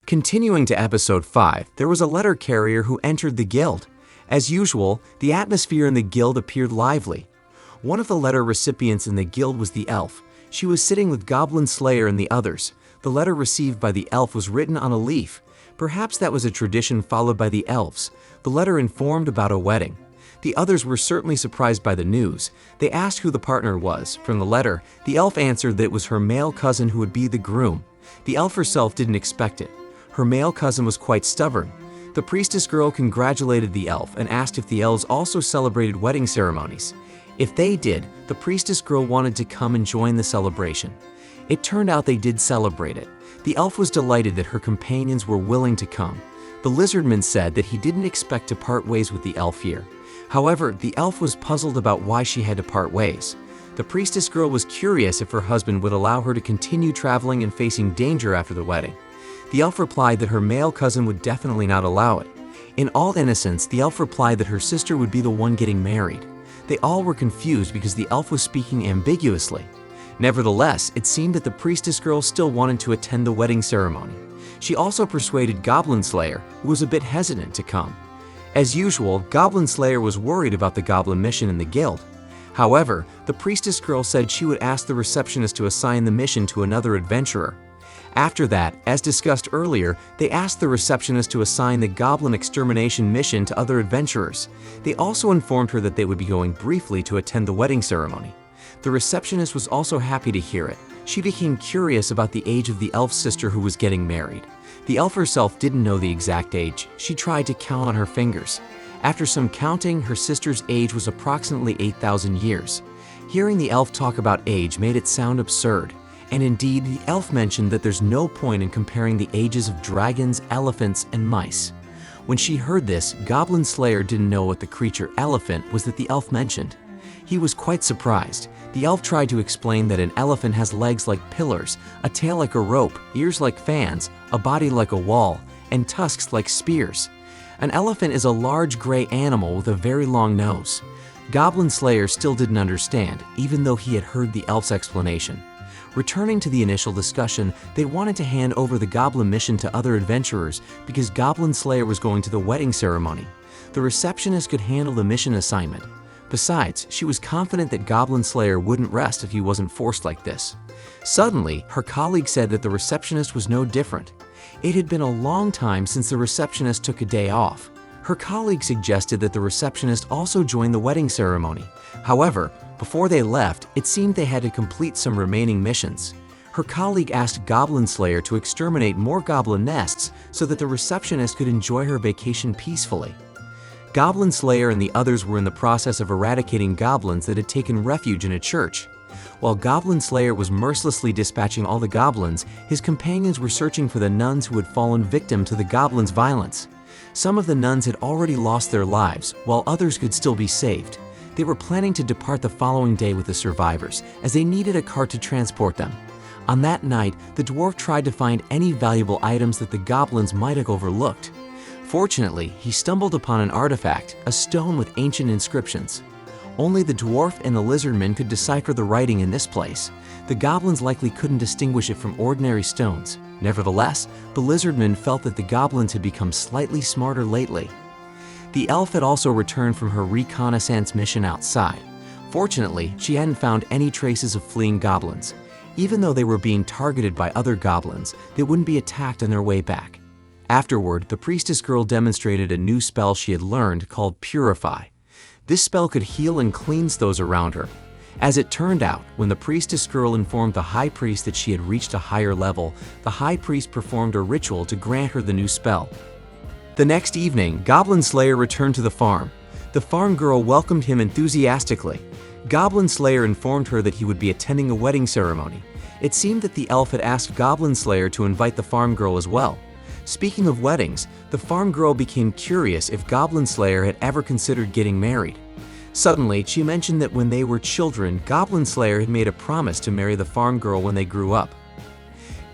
Continuing to episode 5, there was a letter carrier who entered the guild. As usual, the atmosphere in the guild appeared lively. One of the letter recipients in the guild was the elf. She was sitting with Goblin Slayer and the others. The letter received by the elf was written on a leaf. Perhaps that was a tradition followed by the elves. The letter informed about a wedding. The others were certainly surprised by the news. They asked who the partner was. From the letter, the elf answered that it was her male cousin who would be the groom. The elf herself didn't expect it. Her male cousin was quite stubborn. The priestess girl congratulated the elf and asked if the elves also celebrated wedding ceremonies. If they did, the priestess girl wanted to come and join the celebration. It turned out they did celebrate it. The elf was delighted that her companions were willing to come. The lizardman said that he didn't expect to part ways with the elf here. However, the elf was puzzled about why she had to part ways. The priestess girl was curious if her husband would allow her to continue traveling and facing danger after the wedding. The elf replied that her male cousin would definitely not allow it. In all innocence, the elf replied that her sister would be the one getting married. They all were confused because the elf was speaking ambiguously. Nevertheless, it seemed that the priestess girl still wanted to attend the wedding ceremony. She also persuaded Goblin Slayer, who was a bit hesitant, to come. As usual, Goblin Slayer was worried about the goblin mission in the guild. However, the priestess girl said she would ask the receptionist to assign the mission to another adventurer. After that, as discussed earlier, they asked the receptionist to assign the goblin extermination mission to other adventurers. They also informed her that they would be going briefly to attend the wedding ceremony. The receptionist was also happy to hear it. She became curious about the age of the elf's sister who was getting married. The elf herself didn't know the exact age. She tried to count on her fingers. After some counting, her sister's age was approximately 8,000 years. Hearing the elf talk about age made it sound absurd. And indeed, the elf mentioned that there's no point in comparing the ages of dragons, elephants, and mice. When she heard this, Goblin Slayer didn't know what the creature elephant was that the elf mentioned. He was quite surprised. The elf tried to explain that an elephant has legs like pillars, a tail like a rope, ears like fans, a body like a wall, and tusks like spears. An elephant is a large gray animal with a very long nose. Goblin Slayer still didn't understand, even though he had heard the elf's explanation. Returning to the initial discussion, they wanted to hand over the goblin mission to other adventurers because Goblin Slayer was going to the wedding ceremony. The receptionist could handle the mission assignment. Besides, she was confident that Goblin Slayer wouldn't rest if he wasn't forced like this. Suddenly, her colleague said that the receptionist was no different. It had been a long time since the receptionist took a day off. Her colleague suggested that the receptionist also join the wedding ceremony. However, before they left, it seemed they had to complete some remaining missions. Her colleague asked Goblin Slayer to exterminate more goblin nests so that the receptionist could enjoy her vacation peacefully. Goblin Slayer and the others were in the process of eradicating goblins that had taken refuge in a church. While Goblin Slayer was mercilessly dispatching all the goblins, his companions were searching for the nuns who had fallen victim to the goblins' violence. Some of the nuns had already lost their lives, while others could still be saved. They were planning to depart the following day with the survivors, as they needed a cart to transport them. On that night, the dwarf tried to find any valuable items that the goblins might have overlooked. Fortunately, he stumbled upon an artifact, a stone with ancient inscriptions. Only the dwarf and the lizardman could decipher the writing in this place. The goblins likely couldn't distinguish it from ordinary stones. Nevertheless, the lizardman felt that the goblins had become slightly smarter lately. The elf had also returned from her reconnaissance mission outside. Fortunately, she hadn't found any traces of fleeing goblins. Even though they were being targeted by other goblins, they wouldn't be attacked on their way back. Afterward, the priestess girl demonstrated a new spell she had learned called Purify. This spell could heal and cleanse those around her. As it turned out, when the priestess girl informed the high priest that she had reached a higher level, the high priest performed a ritual to grant her the new spell. The next evening, Goblin Slayer returned to the farm. The farm girl welcomed him enthusiastically. Goblin Slayer informed her that he would be attending a wedding ceremony. It seemed that the elf had asked Goblin Slayer to invite the farm girl as well. Speaking of weddings, the farm girl became curious if Goblin Slayer had ever considered getting married. Suddenly, she mentioned that when they were children, Goblin Slayer had made a promise to marry the farm girl when they grew up.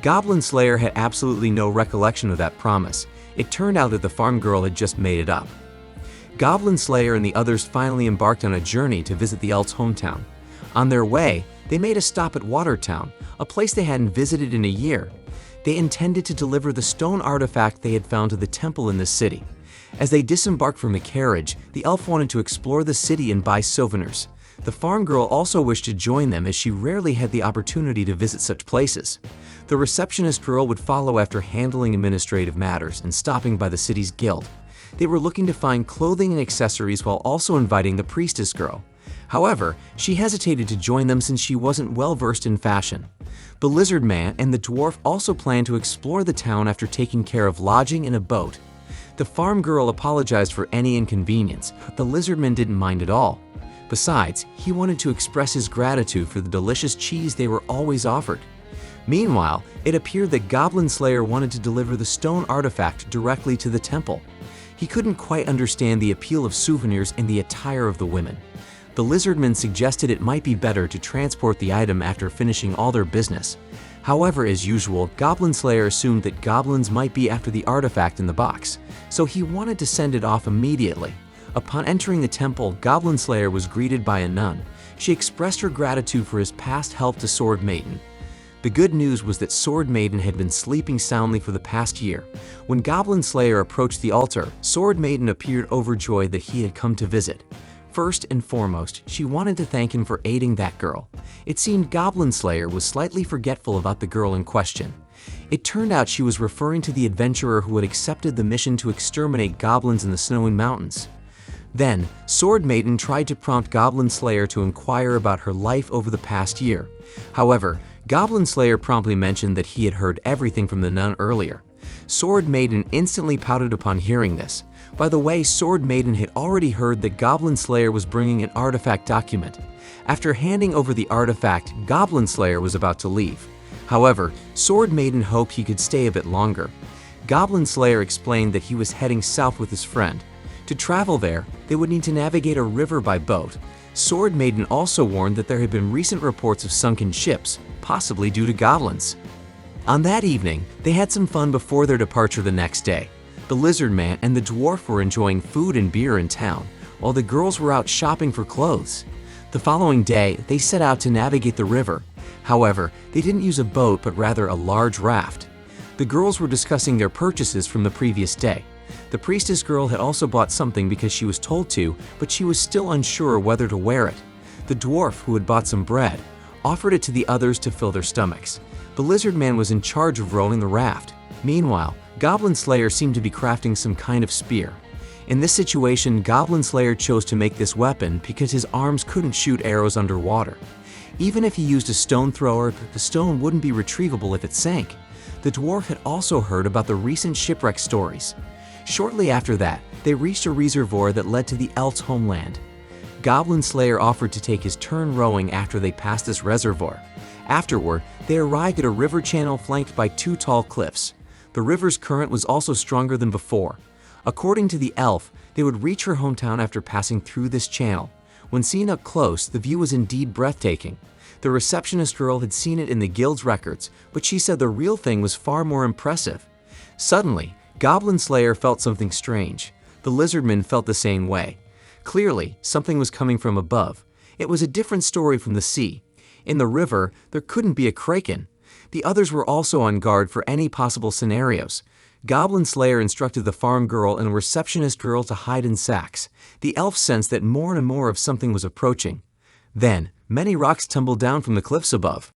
Goblin Slayer had absolutely no recollection of that promise. It turned out that the farm girl had just made it up. Goblin Slayer and the others finally embarked on a journey to visit the elf's hometown. On their way, they made a stop at Watertown, a place they hadn't visited in a year. They intended to deliver the stone artifact they had found to the temple in the city. As they disembarked from the carriage, the elf wanted to explore the city and buy souvenirs. The farm girl also wished to join them as she rarely had the opportunity to visit such places. The receptionist girl would follow after handling administrative matters and stopping by the city's guild. They were looking to find clothing and accessories while also inviting the priestess girl. However, she hesitated to join them since she wasn't well versed in fashion. The lizard man and the dwarf also planned to explore the town after taking care of lodging in a boat. The farm girl apologized for any inconvenience, but the lizardman didn't mind at all. Besides, he wanted to express his gratitude for the delicious cheese they were always offered. Meanwhile, it appeared that Goblin Slayer wanted to deliver the stone artifact directly to the temple. He couldn't quite understand the appeal of souvenirs in the attire of the women. The lizardman suggested it might be better to transport the item after finishing all their business. However, as usual, Goblin Slayer assumed that goblins might be after the artifact in the box, so he wanted to send it off immediately. Upon entering the temple, Goblin Slayer was greeted by a nun. She expressed her gratitude for his past help to Sword Maiden. The good news was that Sword Maiden had been sleeping soundly for the past year. When Goblin Slayer approached the altar, Sword Maiden appeared overjoyed that he had come to visit. First and foremost, she wanted to thank him for aiding that girl. It seemed Goblin Slayer was slightly forgetful about the girl in question. It turned out she was referring to the adventurer who had accepted the mission to exterminate goblins in the Snowy Mountains. Then, Sword Maiden tried to prompt Goblin Slayer to inquire about her life over the past year. However, Goblin Slayer promptly mentioned that he had heard everything from the nun earlier. Sword Maiden instantly pouted upon hearing this. By the way, Sword Maiden had already heard that Goblin Slayer was bringing an artifact document. After handing over the artifact, Goblin Slayer was about to leave. However, Sword Maiden hoped he could stay a bit longer. Goblin Slayer explained that he was heading south with his friend. To travel there, they would need to navigate a river by boat. Sword Maiden also warned that there had been recent reports of sunken ships, possibly due to goblins. On that evening, they had some fun before their departure the next day. The lizard man and the dwarf were enjoying food and beer in town, while the girls were out shopping for clothes. The following day, they set out to navigate the river. However, they didn't use a boat but rather a large raft. The girls were discussing their purchases from the previous day. The priestess girl had also bought something because she was told to, but she was still unsure whether to wear it. The dwarf, who had bought some bread, offered it to the others to fill their stomachs. The lizard man was in charge of rowing the raft. Meanwhile, Goblin Slayer seemed to be crafting some kind of spear. In this situation, Goblin Slayer chose to make this weapon because his arms couldn't shoot arrows underwater. Even if he used a stone thrower, the stone wouldn't be retrievable if it sank. The dwarf had also heard about the recent shipwreck stories. Shortly after that, they reached a reservoir that led to the elf's homeland. Goblin Slayer offered to take his turn rowing after they passed this reservoir. Afterward, they arrived at a river channel flanked by two tall cliffs. The river's current was also stronger than before. According to the elf, they would reach her hometown after passing through this channel. When seen up close, the view was indeed breathtaking. The receptionist girl had seen it in the guild's records, but she said the real thing was far more impressive. Suddenly, Goblin Slayer felt something strange. The lizardman felt the same way. Clearly, something was coming from above. It was a different story from the sea. In the river, there couldn't be a kraken. The others were also on guard for any possible scenarios. Goblin Slayer instructed the farm girl and receptionist girl to hide in sacks. The elf sensed that more and more of something was approaching. Then, many rocks tumbled down from the cliffs above.